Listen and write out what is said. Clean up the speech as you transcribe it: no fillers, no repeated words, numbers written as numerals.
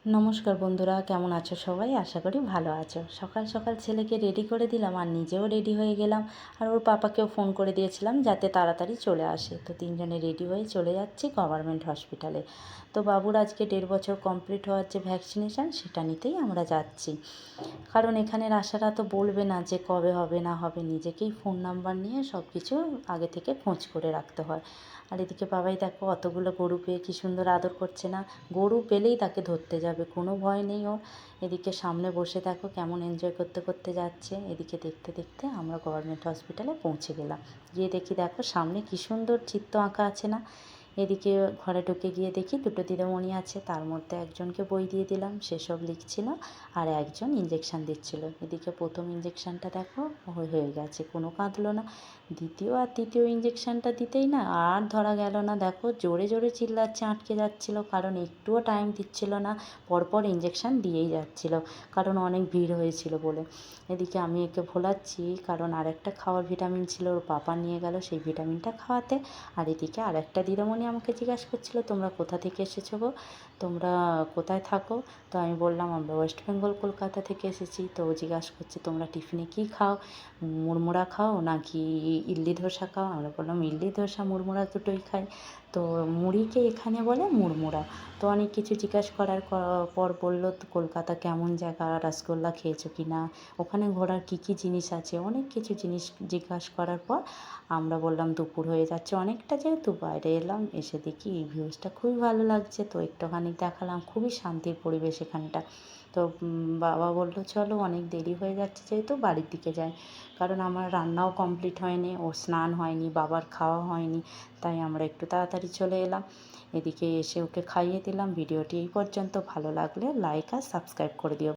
নমস্কার বন্ধুরা, কেমন আছো সবাই? আশা করি ভালো আছো। সকাল সকাল ছেলেকে রেডি করে দিলাম আর নিজেও রেডি হয়ে গেলাম। আর ওর পাপাকেও ফোন করে দিয়েছিলাম যাতে তাড়াতাড়ি চলে আসে। তো তিনজনে রেডি হয়ে চলে যাচ্ছি গভর্নমেন্ট হসপিটালে। তো বাবুর আজকে 1.5 বছর কমপ্লিট হওয়ার যে ভ্যাকসিনেশান, সেটা নিতেই আমরা যাচ্ছি। কারণ এখানের আশারা তো বলবে না যে কবে হবে না হবে, নিজেকেই ফোন নাম্বার নিয়ে সব কিছু আগে থেকে খোঁজ করে রাখতে হয়। আর এদিকে বাবাই দেখো অতগুলো গরু পেয়ে কী সুন্দর আদর করছে না, গরু পেলেই তাকে ধরতে যাবে, কোনো ভয় নেই ওর। এদিকে সামনে বসে দেখো কেমন এনজয় করতে করতে যাচ্ছে। এদিকে দেখতে দেখতে আমরা গভর্নমেন্ট হসপিটালে পৌঁছে গেলাম। গিয়ে দেখি দেখো সামনে কী সুন্দর চিত্র আঁকা আছে না। এদিকে ঘরে ঢুকে গিয়ে দেখি দুটো দিদিমণি আছে, তার মধ্যে একজনকে বই দিয়ে দিলাম, সেসব লিখছিল, আর একজন ইঞ্জেকশান দিচ্ছিল। এদিকে প্রথম ইঞ্জেকশানটা দেখো হয়ে গেছে, কোনো কাঁদলো না। দ্বিতীয় আর তৃতীয় ইঞ্জেকশানটা দিতেই না আর ধরা গেল না, দেখো জোরে জোরে চিল্লাচ্ছে, আটকে যাচ্ছিল, কারণ একটুও টাইম দিচ্ছিল না, পরপর ইঞ্জেকশান দিয়েই যাচ্ছিল, কারণ অনেক ভিড় হয়েছিল বলে। এদিকে আমি একে ভোলাচ্ছি, কারণ আরেকটা খাওয়ার ভিটামিন ছিল, ওর পাপা নিয়ে গেল সেই ভিটামিনটা খাওয়াতে। আর এদিকে আরেকটা দিদিমণি আমাকে জিজ্ঞাসা করছিল, তোমরা কোথা থেকে এসেছো গো, তোমরা কোথায় থাকো? তো আমি বললাম আমরা ওয়েস্ট বেঙ্গল কলকাতা থেকে এসেছি। তো ও জিজ্ঞাসা করছে তোমরা টিফিনে কী খাও, মুড়মুড়া খাও নাকি ইডলি ধোসা খাও? আমরা বললাম ইডলি ধোসা মুড়মুড়া দুটোই খাই। তো মুড়িকে এখানে বলে মুড়মুড়া। তো অনেক কিছু জিজ্ঞাসা করার পর বললো তো কলকাতা কেমন জায়গা, রসগোল্লা খেয়েছো কি না, ওখানে ঘোরার কী কী জিনিস আছে, অনেক কিছু জিনিস জিজ্ঞাসা করার পর আমরা বললাম দুপুর হয়ে যাচ্ছে অনেকটা, যেহেতু বাইরে এলাম, এসে দেখি এই ভিউজটা খুবই ভালো লাগছে, তো একটুখানি দেখালাম, খুবই শান্তির পরিবেশ এখানটা। তো বাবা বললো চলো অনেক দেরি হয়ে যাচ্ছে যেহেতু বাড়ির দিকে যাই, কারণ আমার রান্নাও কমপ্লিট হয়নি, ও স্নান হয়নি, বাবার খাওয়া হয়নি, তাই আমরা একটু তাড়াতাড়ি চলে এলাম। এদিকে এসে ওকে খাইয়ে দিলাম। ভিডিওটি এই পর্যন্ত, ভালো লাগলে লাইক আর সাবস্ক্রাইব করে দিও।